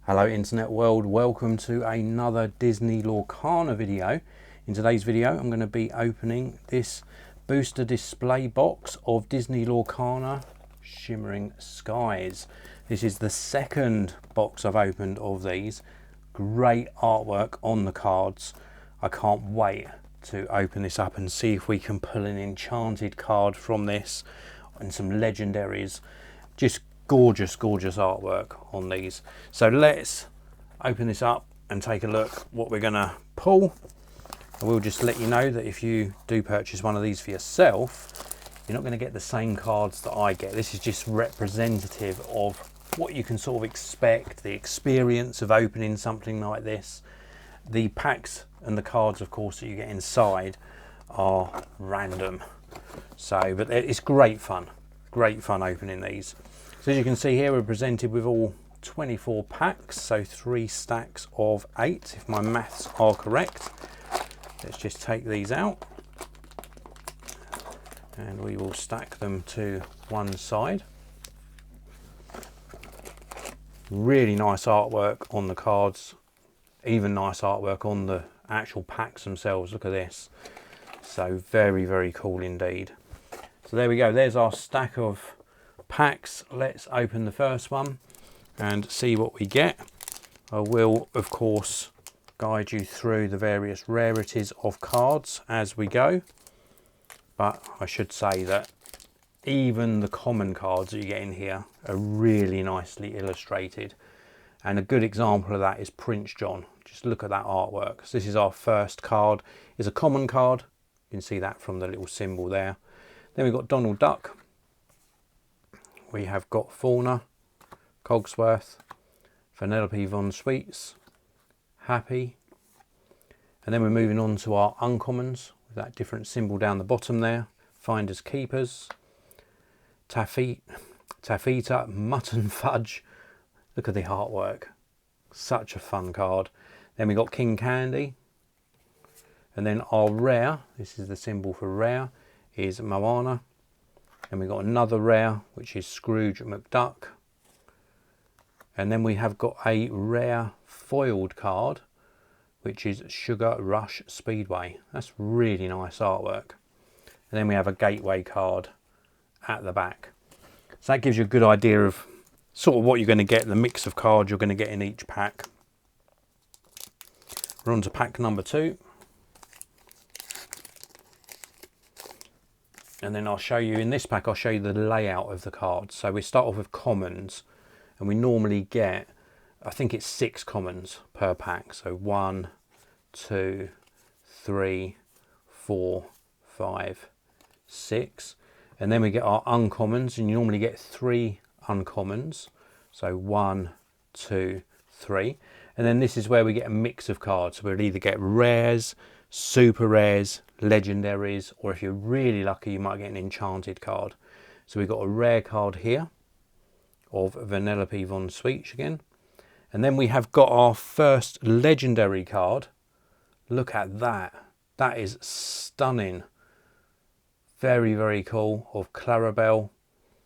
Hello internet world, welcome to another Disney Lorcana video. In today's video I'm going to be opening this booster display box of Disney Lorcana Shimmering Skies. This is the second box I've opened of these. Great artwork on the cards. I can't wait to open this up and see if we can pull an enchanted card from this and some legendaries. Just gorgeous artwork on these. So let's open this up and take a look what we're going to pull. I will just let you know that if you do purchase one of these for yourself, you're not going to get the same cards that I get. This is just representative of what you can sort of expect, the experience of opening something like this. The packs and the cards, of course, that you get inside are random. So, but it's great fun opening these. So as you can see here, we're presented with all 24 packs, so 3 stacks of 8, if my maths are correct. Let's just take these out and we will stack them to one side. Really nice artwork on the cards, even nice artwork on the actual packs themselves. Look at this. So very cool indeed. So there we go, there's our stack of packs. Let's open the first one and see what we get. I will of course guide you through the various rarities of cards as we go, but I should say that even the common cards that you get in here are really nicely illustrated, and a good example of that is Prince John. Just look at that artwork. So this is our first card. It's a common card, you can see that from the little symbol there. Then we've got Donald Duck. We have got Fauna, Cogsworth, Vanellope Von Sweets, Happy, and then we're moving on to our uncommons with that different symbol down the bottom there. Finders Keepers, Taffeta, Mutton Fudge. Look at the artwork, such a fun card. Then we got King Candy, and then our rare, this is the symbol for rare, is Moana. And we've got another rare, which is Scrooge McDuck. And then we have got a rare foiled card, which is Sugar Rush Speedway. That's really nice artwork. And then we have a gateway card at the back. So that gives you a good idea of sort of what you're going to get, the mix of cards you're going to get in each pack. We're on to pack number 2. And then I'll show you, in this pack, I'll show you the layout of the cards. So we start off with commons, and we normally get, I think it's 6 commons per pack. So 1, 2, 3, 4, 5, 6. And then we get our uncommons, and you normally get 3 uncommons. So 1, 2, 3. And then this is where we get a mix of cards. So we'll either get rares, super rares, legendaries, or if you're really lucky you might get an enchanted card. So we've got a rare card here of Vanellope Von Sweets again, and then we have got our first legendary card. Look at that, that is stunning. Very cool, of Clarabelle.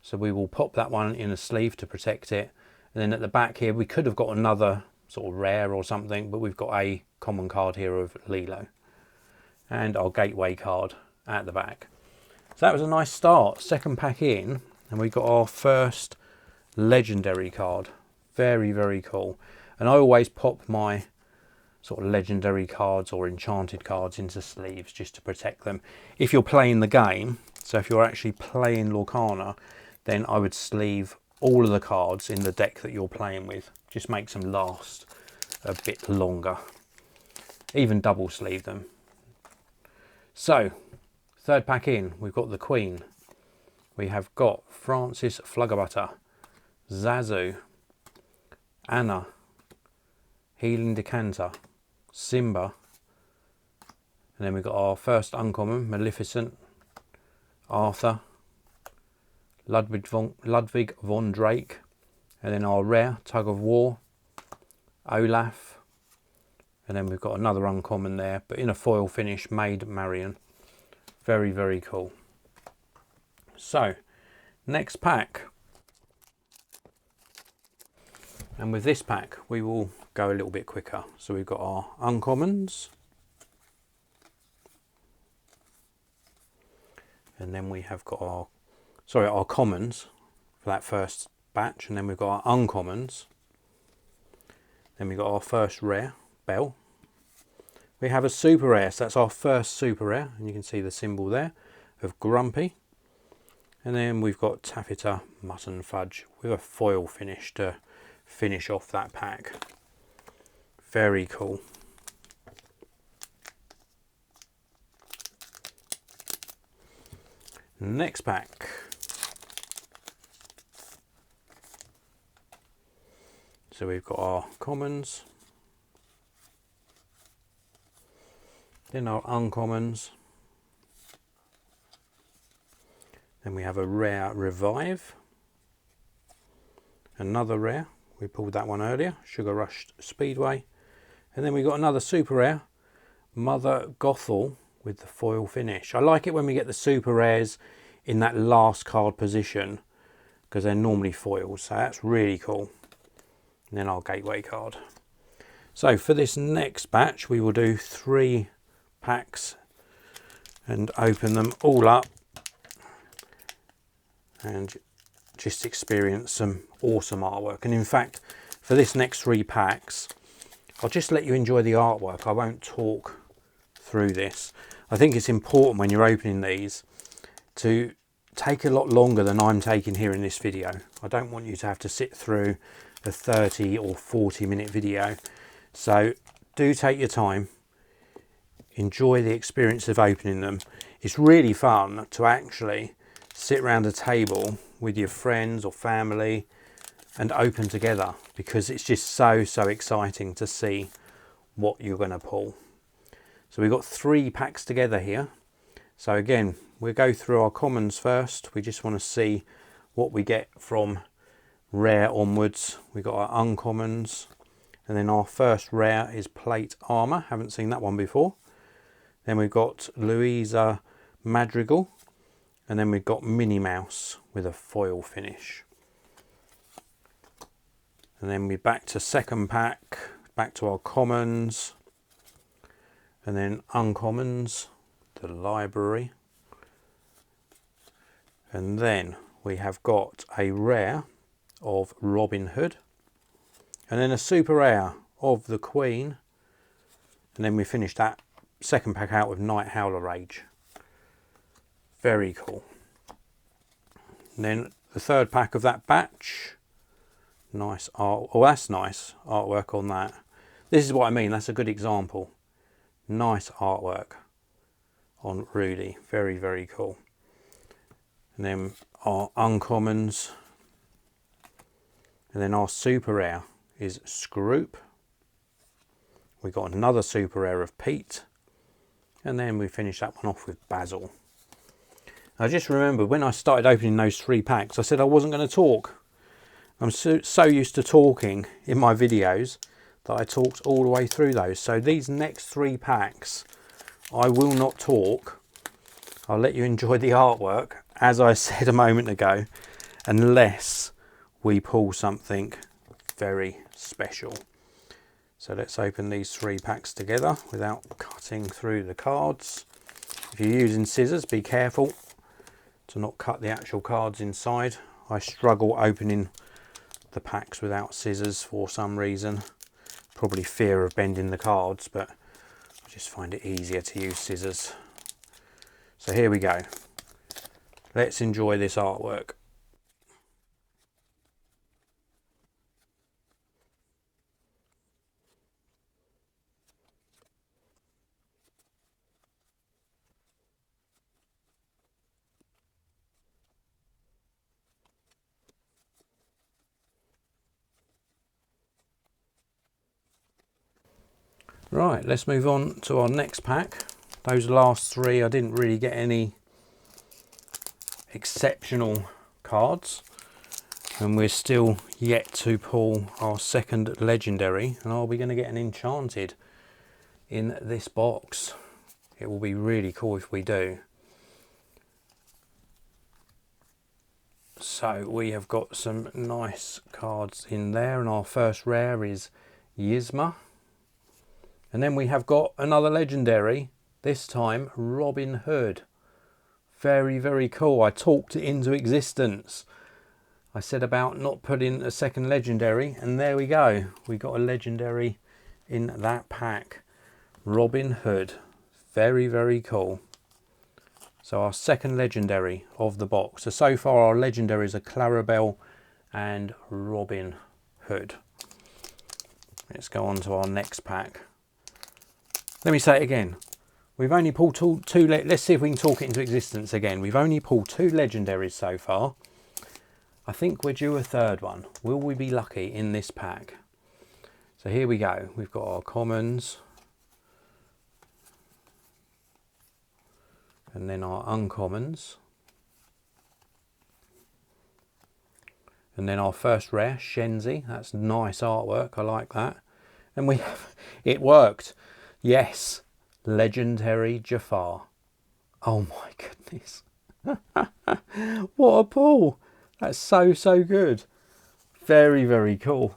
So we will pop that one in a sleeve to protect it, and then at the back here we could have got another sort of rare or something, but we've got a common card here of Lilo and our gateway card at the back. So that was a nice start. Second pack in, and we got our first legendary card. Very cool. And I always pop my sort of legendary cards or enchanted cards into sleeves just to protect them. If you're playing the game, so if you're actually playing Lorcana, then I would sleeve all of the cards in the deck that you're playing with. Just makes them last a bit longer. Even double sleeve them. So, third pack in, we've got the Queen. We have got Francis Fluggerbutter, Zazu, Anna, Healing Decanter, Simba, and then we've got our first uncommon, Maleficent, Arthur, Ludwig von Drake, and then our rare, Tug of War, Olaf, and then we've got another uncommon there, but in a foil finish, Maid Marian. Very cool. So, next pack. And with this pack, we will go a little bit quicker. So we've got our uncommons. And then we have got our commons for that first batch. And then we've got our uncommons. Then we've got our first rare, Bell. We have a super rare, so that's our first super rare. And you can see the symbol there of Grumpy. And then we've got Taffeta Mutton Fudge with a foil finish to finish off that pack. Very cool. Next pack. So we've got our commons, then our uncommons, then we have a rare Revive, another rare, we pulled that one earlier, Sugar Rush Speedway, and then we got another super rare, Mother Gothel with the foil finish. I like it when we get the super rares in that last card position because they're normally foils, so that's really cool. And then our gateway card. So for this next batch we will do 3 packs and open them all up and just experience some awesome artwork. And in fact, for this next 3 packs, I'll just let you enjoy the artwork. I won't talk through this. I think it's important when you're opening these to take a lot longer than I'm taking here in this video. I don't want you to have to sit through a 30 or 40 minute video. So do take your time. Enjoy the experience of opening them. It's really fun to actually sit around a table with your friends or family and open together, because it's just so exciting to see what you're going to pull. So we've got 3 packs together here. So again, we'll go through our commons first. We just want to see what we get from rare onwards. We've got our uncommons, and then our first rare is Plate Armor. Haven't seen that one before. Then we've got Louisa Madrigal, and then we've got Minnie Mouse with a foil finish. And then we're back to second pack, back to our commons, and then uncommons, the library, and then we have got a rare of Robin Hood, and then a super rare of the Queen, and then we finish that second pack out with Night Howler Rage. Very cool. And then the third pack of that batch, nice art. Oh, that's nice artwork on that. This is what I mean, that's a good example. Nice artwork on Rudy. Very cool. And then our uncommons, and then our super rare is Scroop. We got another super rare of Pete, and then we finish that one off with Basil. I just remember when I started opening those 3 packs, I said I wasn't going to talk. I'm so used to talking in my videos that I talked all the way through those. So these next 3 packs, I will not talk. I'll let you enjoy the artwork, as I said a moment ago, unless we pull something very special. So let's open these 3 packs together without cutting through the cards. If you're using scissors, be careful to not cut the actual cards inside. I struggle opening the packs without scissors for some reason. Probably fear of bending the cards, but I just find it easier to use scissors. So here we go. Let's enjoy this artwork. Right, let's move on to our next pack. Those last 3, I didn't really get any exceptional cards, and we're still yet to pull our second legendary. And are we going to get an enchanted in this box? It will be really cool if we do. So we have got some nice cards in there, and our first rare is Yzma. And then we have got another legendary, this time Robin Hood. Very, very cool. I talked it into existence. I said about not putting a second legendary, and there we go. We got a legendary in that pack. Robin Hood. Very, very cool. So our second legendary of the box. So far our legendaries are Clarabelle and Robin Hood. Let's go on to our next pack. Let me say it again. We've only pulled two. Let's see if we can talk it into existence again. We've only pulled 2 legendaries so far. I think we're due a third one. Will we be lucky in this pack? So here we go. We've got our commons. And then our uncommons. And then our first rare, Shenzi. That's nice artwork. I like that. And we have, it worked. Yes, legendary Jafar. Oh my goodness. What a pull. That's so, so good. Very, very cool.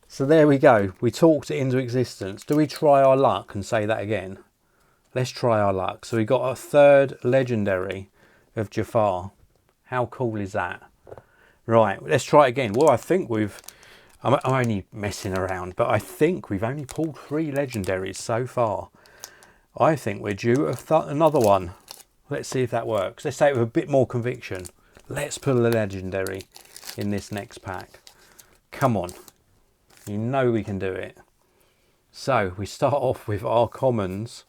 So there we go. We talked it into existence. Do we try our luck and say that again? Let's try our luck. So we got a third legendary of Jafar. How cool is that? Right, let's try it again. Well, I think I'm only messing around, but I think we've only pulled 3 legendaries so far. I think we're due another one. Let's see if that works. Let's say it with a bit more conviction. Let's pull a legendary in this next pack. Come on. You know we can do it. So we start off with our commons.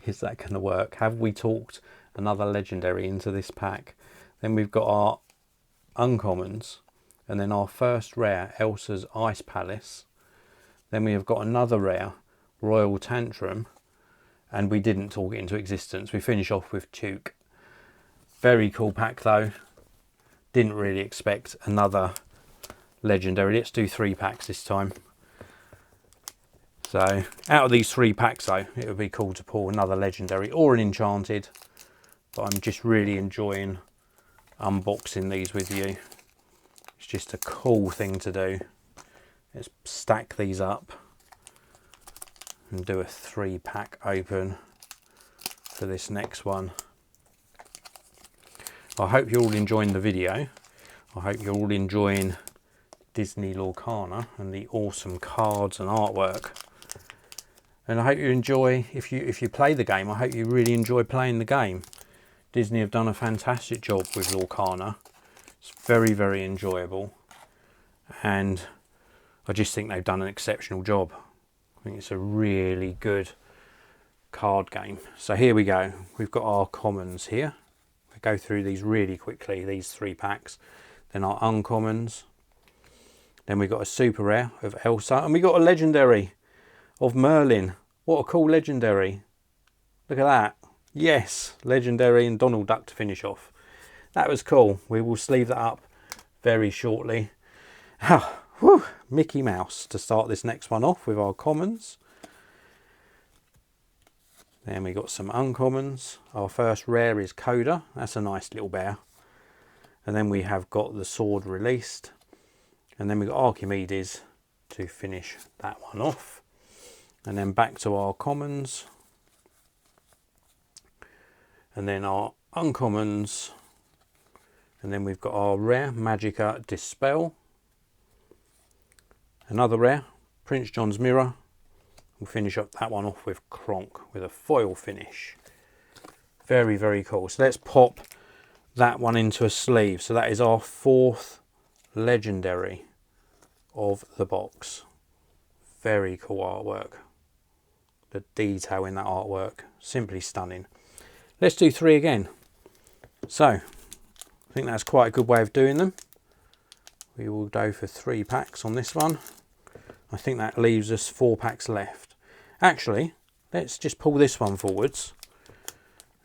Is that going to work? Have we talked another legendary into this pack? Then we've got our uncommons, and then our first rare, Elsa's Ice Palace. Then we have got another rare, Royal Tantrum, and we didn't talk it into existence. We finish off with Tuke. Very cool pack though. Didn't really expect another legendary. Let's do 3 packs this time. So out of these 3 packs though, it would be cool to pull another legendary or an enchanted, but I'm just really enjoying unboxing these with you. It's just a cool thing to do. Let's stack these up and do a 3 pack open for this next one. I hope you're all enjoying the video. I hope you're all enjoying Disney Lorcana and the awesome cards and artwork. And I hope you enjoy, if you play the game, I hope you really enjoy playing the game. Disney have done a fantastic job with Lorcana. It's very, very enjoyable. And I just think they've done an exceptional job. I think it's a really good card game. So here we go. We've got our commons here. We go through these really quickly, these 3 packs. Then our uncommons. Then we've got a super rare of Elsa. And we got a legendary of Merlin. What a cool legendary. Look at that. Yes, legendary and Donald Duck to finish off. That was cool. We will sleeve that up very shortly. Whew, Mickey Mouse to start this next one off with our commons. Then we got some uncommons. Our first rare is Coda. That's a nice little bear. And then we have got the sword released. And then we got Archimedes to finish that one off. And then back to our commons. And then our uncommons. And then we've got our rare, Magica Dispel. Another rare, Prince John's Mirror. We'll finish up that one off with Kronk with a foil finish. Very, very cool. So let's pop that one into a sleeve. So that is our 4th legendary of the box. Very cool artwork. The detail in that artwork, simply stunning. Let's do 3 again. So I think that's quite a good way of doing them. We will go for 3 packs on this one. I think that leaves us 4 packs left. Actually, let's just pull this one forwards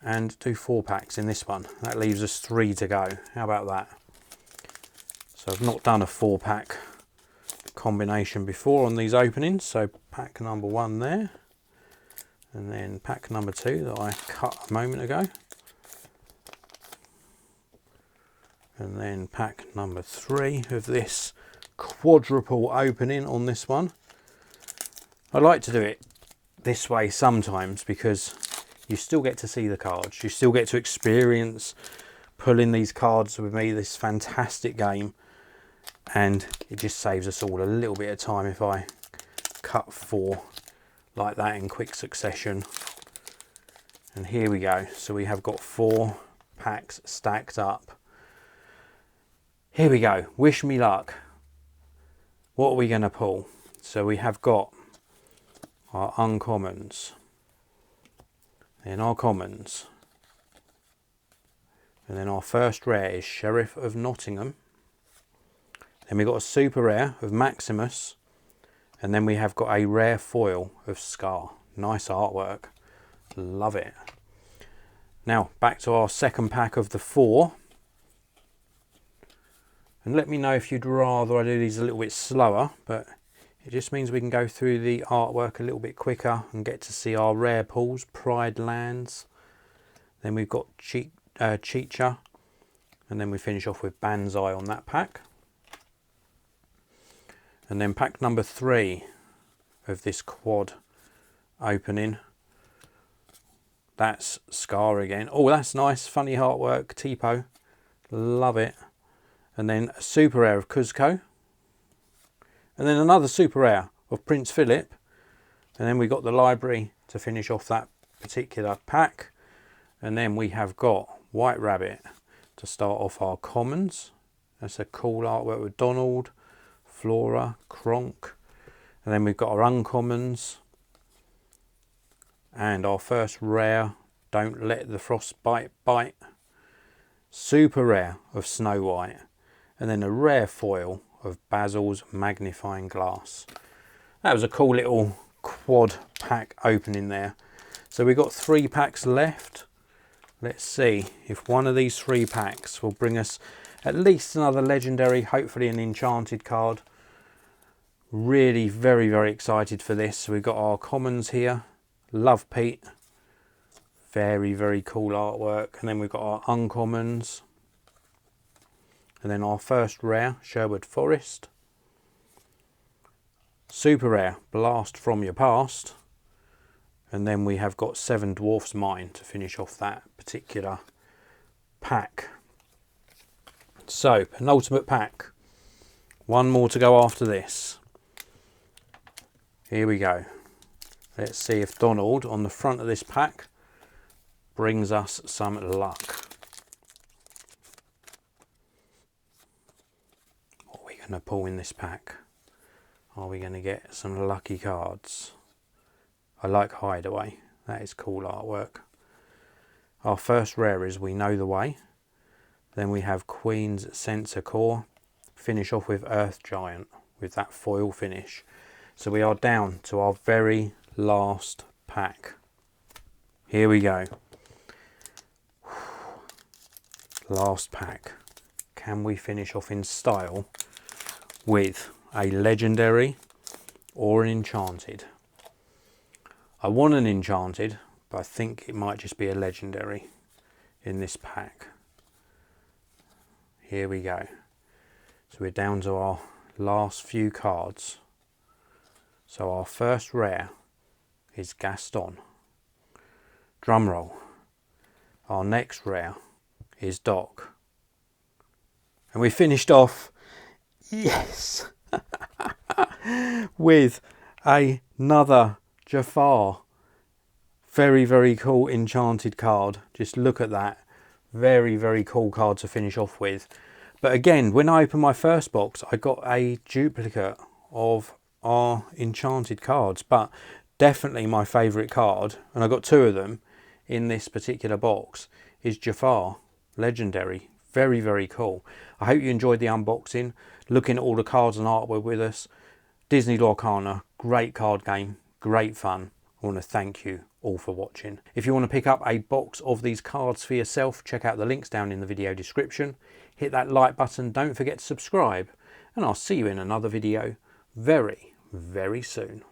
and do 4 packs in this one. That leaves us 3 to go. How about that? So I've not done a 4 pack combination before on these openings. So pack number 1 there. And then pack number 2 that I cut a moment ago. And then pack number 3 of this quadruple opening on this one. I like to do it this way sometimes because you still get to see the cards. You still get to experience pulling these cards with me, this fantastic game. And it just saves us all a little bit of time if I cut 4 like that in quick succession. And here we go. So we have got 4 packs stacked up. Here we go. Wish me luck. What are we going to pull? So we have got our uncommons, then our commons, and then our first rare is Sheriff of Nottingham. Then we've got a super rare of Maximus, and then we have got a rare foil of Scar. Nice artwork. Love it. Now back to our second pack of the 4. And let me know if you'd rather I do these a little bit slower, but it just means we can go through the artwork a little bit quicker and get to see our rare pulls. Pride Lands. Then we've got Cheetah. And then we finish off with Banzai on that pack. And then pack number 3 of this quad opening. That's Scar again. Oh, that's nice. Funny artwork. Tipo. Love it. And then a super rare of Cuzco. And then another super rare of Prince Philip. And then we got the library to finish off that particular pack. And then we have got White Rabbit to start off our commons. That's a cool artwork with Donald, Flora, Kronk. And then we've got our uncommons. And our first rare, Don't Let the Frostbite Bite. Super rare of Snow White. And then a rare foil of Basil's Magnifying Glass. That was a cool little quad pack opening there. So we've got 3 packs left. Let's see if one of these 3 packs will bring us at least another legendary, hopefully an enchanted card. Really very, very excited for this. So we've got our commons here. Love Pete. Very, very cool artwork. And then we've got our uncommons. And then our first rare, Sherwood Forest. Super rare, Blast from Your Past. And then we have got Seven Dwarfs Mine to finish off that particular pack. So, penultimate pack. One more to go after this. Here we go. Let's see if Donald on the front of this pack brings us some luck. What are we going to pull in this pack? Are we going to get some lucky cards? I like Hideaway. That is cool artwork. Our first rare is We Know the Way. Then we have Queen's Sensor Core. Finish off with Earth Giant with that foil finish. So we are down to our very last pack. Here we go. Last pack. Can we finish off in style with a legendary or an enchanted? I want an enchanted, but I think it might just be a legendary in this pack. Here we go. So we're down to our last few cards. So our first rare is Gaston. Drum roll. Our next rare is Doc. And we finished off, yes, with another Jafar. Very, very cool enchanted card. Just look at that. Very, very cool card to finish off with. But again, when I opened my first box, I got a duplicate of our enchanted cards. But definitely my favourite card, and I got 2 of them in this particular box, is Jafar. Legendary. Very, very cool. I hope you enjoyed the unboxing. Looking at all the cards and artwork with us. Disney Lorcana. Great card game. Great fun. I want to thank you all for watching. If you want to pick up a box of these cards for yourself, check out the links down in the video description. Hit that like button, don't forget to subscribe, and I'll see you in another video very, very soon.